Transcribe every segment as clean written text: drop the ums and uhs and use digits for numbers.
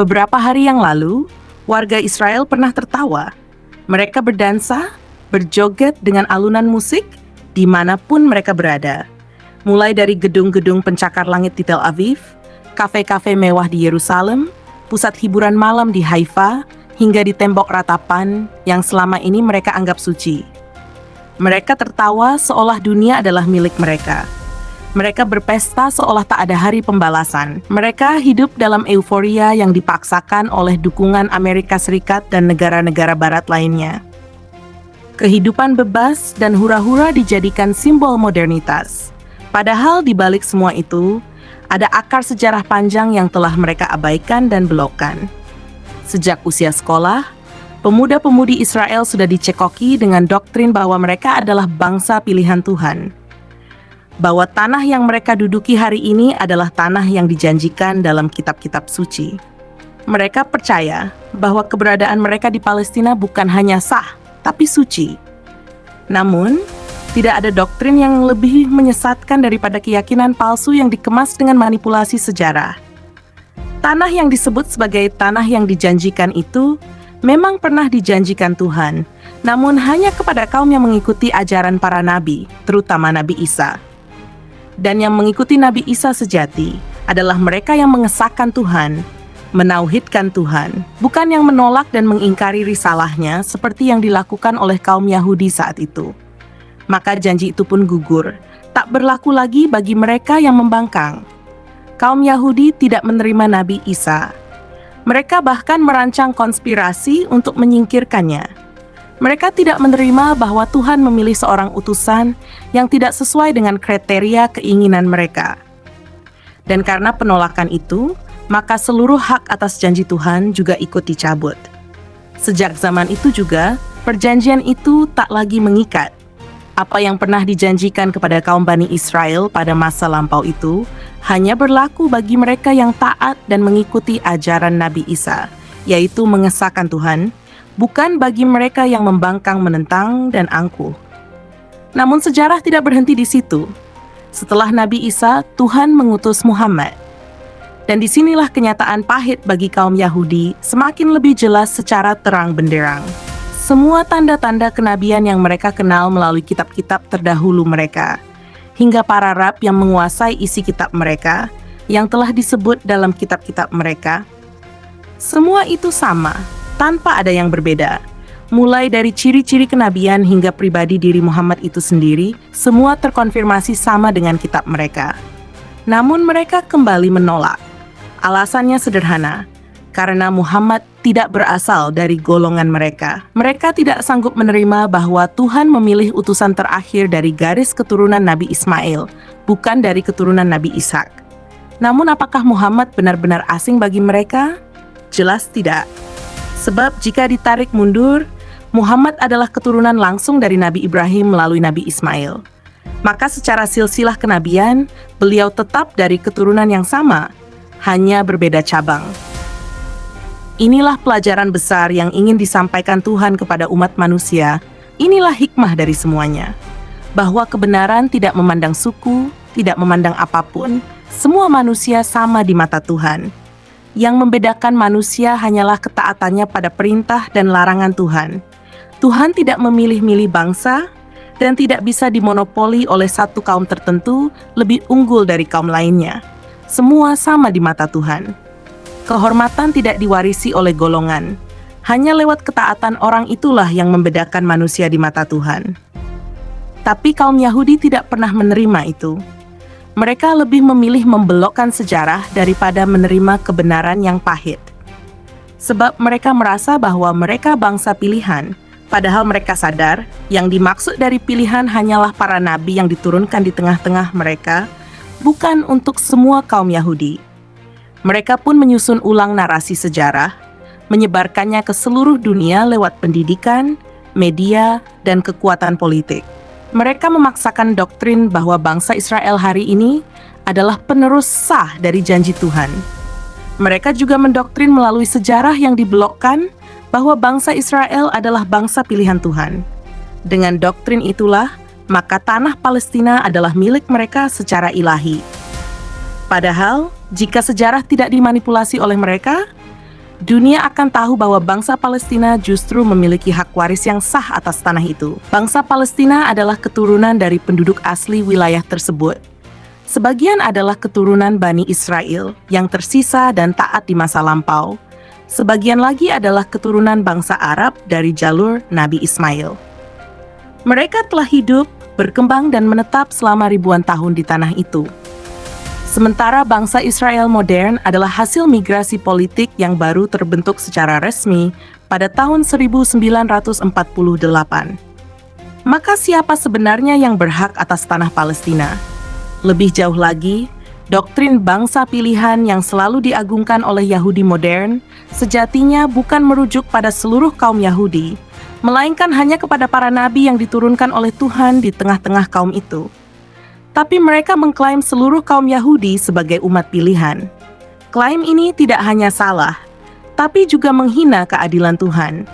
Beberapa hari yang lalu, warga Israel pernah tertawa. Mereka berdansa, berjoget dengan alunan musik dimanapun mereka berada. Mulai dari gedung-gedung pencakar langit di Tel Aviv, kafe-kafe mewah di Yerusalem, pusat hiburan malam di Haifa, hingga di tembok ratapan yang selama ini mereka anggap suci. Mereka tertawa seolah dunia adalah milik mereka. Mereka berpesta seolah tak ada hari pembalasan. Mereka hidup dalam euforia yang dipaksakan oleh dukungan Amerika Serikat dan negara-negara barat lainnya. Kehidupan bebas dan hura-hura dijadikan simbol modernitas. Padahal di balik semua itu, ada akar sejarah panjang yang telah mereka abaikan dan belokkan. Sejak usia sekolah, pemuda-pemudi Israel sudah dicekoki dengan doktrin bahwa mereka adalah bangsa pilihan Tuhan. Bahwa tanah yang mereka duduki hari ini adalah tanah yang dijanjikan dalam kitab-kitab suci. Mereka percaya bahwa keberadaan mereka di Palestina bukan hanya sah, tapi suci. Namun, tidak ada doktrin yang lebih menyesatkan daripada keyakinan palsu yang dikemas dengan manipulasi sejarah. Tanah yang disebut sebagai tanah yang dijanjikan itu memang pernah dijanjikan Tuhan, namun hanya kepada kaum yang mengikuti ajaran para nabi, terutama Nabi Isa. Dan yang mengikuti Nabi Isa sejati adalah mereka yang mengesahkan Tuhan, menauhidkan Tuhan, bukan yang menolak dan mengingkari risalahnya seperti yang dilakukan oleh kaum Yahudi saat itu. Maka janji itu pun gugur, tak berlaku lagi bagi mereka yang membangkang. Kaum Yahudi tidak menerima Nabi Isa. Mereka bahkan merancang konspirasi untuk menyingkirkannya. Mereka tidak menerima bahwa Tuhan memilih seorang utusan yang tidak sesuai dengan kriteria keinginan mereka. Dan karena penolakan itu, maka seluruh hak atas janji Tuhan juga ikut dicabut. Sejak zaman itu juga, perjanjian itu tak lagi mengikat. Apa yang pernah dijanjikan kepada kaum Bani Israel pada masa lampau itu hanya berlaku bagi mereka yang taat dan mengikuti ajaran Nabi Isa, yaitu mengesahkan Tuhan, bukan bagi mereka yang membangkang, menentang, dan angkuh. Namun sejarah tidak berhenti di situ. Setelah Nabi Isa, Tuhan mengutus Muhammad. Dan disinilah kenyataan pahit bagi kaum Yahudi semakin lebih jelas secara terang benderang. Semua tanda-tanda kenabian yang mereka kenal melalui kitab-kitab terdahulu mereka, hingga para rab yang menguasai isi kitab mereka, yang telah disebut dalam kitab-kitab mereka, semua itu sama, tanpa ada yang berbeda. Mulai dari ciri-ciri kenabian hingga pribadi diri Muhammad itu sendiri, semua terkonfirmasi sama dengan kitab mereka. Namun mereka kembali menolak. Alasannya sederhana, karena Muhammad tidak berasal dari golongan mereka. Mereka tidak sanggup menerima bahwa Tuhan memilih utusan terakhir dari garis keturunan Nabi Ismail, bukan dari keturunan Nabi Ishak. Namun apakah Muhammad benar-benar asing bagi mereka? Jelas tidak. Sebab jika ditarik mundur, Muhammad adalah keturunan langsung dari Nabi Ibrahim melalui Nabi Ismail. Maka secara silsilah kenabian, beliau tetap dari keturunan yang sama, hanya berbeda cabang. Inilah pelajaran besar yang ingin disampaikan Tuhan kepada umat manusia. Inilah hikmah dari semuanya. Bahwa kebenaran tidak memandang suku, tidak memandang apapun, semua manusia sama di mata Tuhan. Yang membedakan manusia hanyalah ketaatannya pada perintah dan larangan Tuhan. Tuhan tidak memilih-milih bangsa dan tidak bisa dimonopoli oleh satu kaum tertentu lebih unggul dari kaum lainnya. Semua sama di mata Tuhan. Kehormatan tidak diwarisi oleh golongan. Hanya lewat ketaatan orang itulah yang membedakan manusia di mata Tuhan. Tapi kaum Yahudi tidak pernah menerima itu. Mereka lebih memilih membelokkan sejarah daripada menerima kebenaran yang pahit. Sebab mereka merasa bahwa mereka bangsa pilihan, padahal mereka sadar yang dimaksud dari pilihan hanyalah para nabi yang diturunkan di tengah-tengah mereka, bukan untuk semua kaum Yahudi. Mereka pun menyusun ulang narasi sejarah, menyebarkannya ke seluruh dunia lewat pendidikan, media, dan kekuatan politik. Mereka memaksakan doktrin bahwa bangsa Israel hari ini adalah penerus sah dari janji Tuhan. Mereka juga mendoktrin melalui sejarah yang dibelokkan bahwa bangsa Israel adalah bangsa pilihan Tuhan. Dengan doktrin itulah, maka tanah Palestina adalah milik mereka secara ilahi. Padahal, jika sejarah tidak dimanipulasi oleh mereka, dunia akan tahu bahwa bangsa Palestina justru memiliki hak waris yang sah atas tanah itu. Bangsa Palestina adalah keturunan dari penduduk asli wilayah tersebut. Sebagian adalah keturunan Bani Israel yang tersisa dan taat di masa lampau. Sebagian lagi adalah keturunan bangsa Arab dari jalur Nabi Ismail. Mereka telah hidup, berkembang dan menetap selama ribuan tahun di tanah itu. Sementara bangsa Israel modern adalah hasil migrasi politik yang baru terbentuk secara resmi pada tahun 1948. Maka siapa sebenarnya yang berhak atas tanah Palestina? Lebih jauh lagi, doktrin bangsa pilihan yang selalu diagungkan oleh Yahudi modern sejatinya bukan merujuk pada seluruh kaum Yahudi, melainkan hanya kepada para nabi yang diturunkan oleh Tuhan di tengah-tengah kaum itu. Tapi mereka mengklaim seluruh kaum Yahudi sebagai umat pilihan. Klaim ini tidak hanya salah, tapi juga menghina keadilan Tuhan.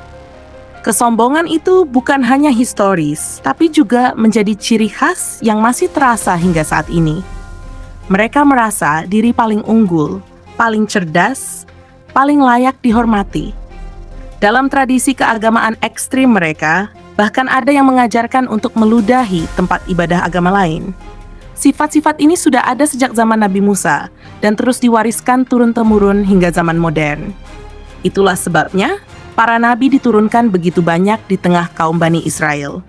Kesombongan itu bukan hanya historis, tapi juga menjadi ciri khas yang masih terasa hingga saat ini. Mereka merasa diri paling unggul, paling cerdas, paling layak dihormati. Dalam tradisi keagamaan ekstrim mereka, bahkan ada yang mengajarkan untuk meludahi tempat ibadah agama lain. Sifat-sifat ini sudah ada sejak zaman Nabi Musa dan terus diwariskan turun-temurun hingga zaman modern. Itulah sebabnya para nabi diturunkan begitu banyak di tengah kaum Bani Israel.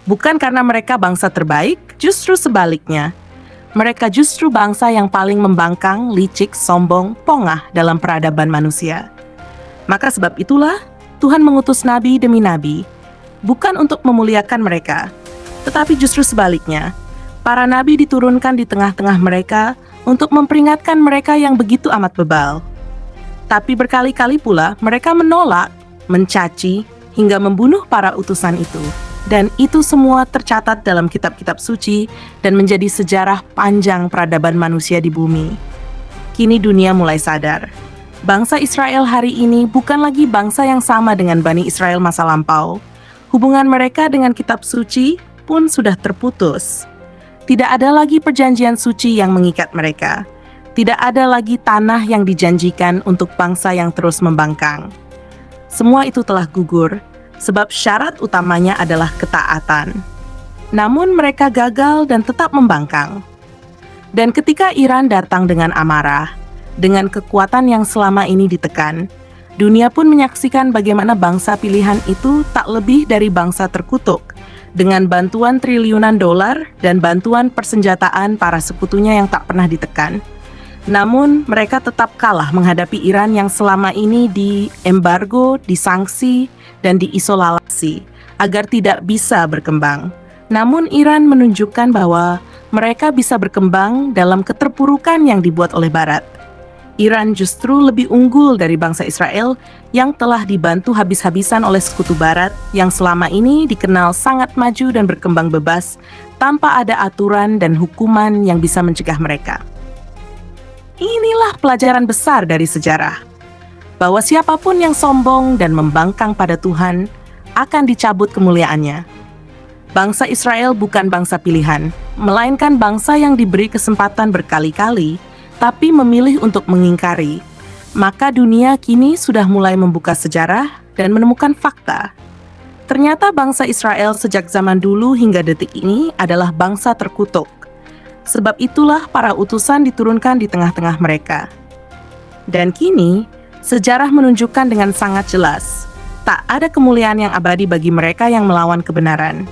Bukan karena mereka bangsa terbaik, justru sebaliknya. Mereka justru bangsa yang paling membangkang, licik, sombong, pongah dalam peradaban manusia. Maka sebab itulah Tuhan mengutus nabi demi nabi, bukan untuk memuliakan mereka, tetapi justru sebaliknya. Para nabi diturunkan di tengah-tengah mereka untuk memperingatkan mereka yang begitu amat bebal. Tapi berkali-kali pula mereka menolak, mencaci, hingga membunuh para utusan itu. Dan itu semua tercatat dalam kitab-kitab suci dan menjadi sejarah panjang peradaban manusia di bumi. Kini dunia mulai sadar. Bangsa Israel hari ini bukan lagi bangsa yang sama dengan Bani Israel masa lampau. Hubungan mereka dengan kitab suci pun sudah terputus. Tidak ada lagi perjanjian suci yang mengikat mereka. Tidak ada lagi tanah yang dijanjikan untuk bangsa yang terus membangkang. Semua itu telah gugur, sebab syarat utamanya adalah ketaatan. Namun mereka gagal dan tetap membangkang. Dan ketika Iran datang dengan amarah, dengan kekuatan yang selama ini ditekan, dunia pun menyaksikan bagaimana bangsa pilihan itu tak lebih dari bangsa terkutuk, dengan bantuan triliunan dolar dan bantuan persenjataan para sekutunya yang tak pernah ditekan. Namun, mereka tetap kalah menghadapi Iran yang selama ini diembargo, disangsi, dan diisolasi agar tidak bisa berkembang. Namun, Iran menunjukkan bahwa mereka bisa berkembang dalam keterpurukan yang dibuat oleh Barat. Iran justru lebih unggul dari bangsa Israel yang telah dibantu habis-habisan oleh sekutu Barat yang selama ini dikenal sangat maju dan berkembang bebas tanpa ada aturan dan hukuman yang bisa mencegah mereka. Inilah pelajaran besar dari sejarah, bahwa siapapun yang sombong dan membangkang pada Tuhan akan dicabut kemuliaannya. Bangsa Israel bukan bangsa pilihan, melainkan bangsa yang diberi kesempatan berkali-kali tapi memilih untuk mengingkari. Maka dunia kini sudah mulai membuka sejarah dan menemukan fakta. Ternyata bangsa Israel sejak zaman dulu hingga detik ini adalah bangsa terkutuk. Sebab itulah para utusan diturunkan di tengah-tengah mereka. Dan kini, sejarah menunjukkan dengan sangat jelas, tak ada kemuliaan yang abadi bagi mereka yang melawan kebenaran.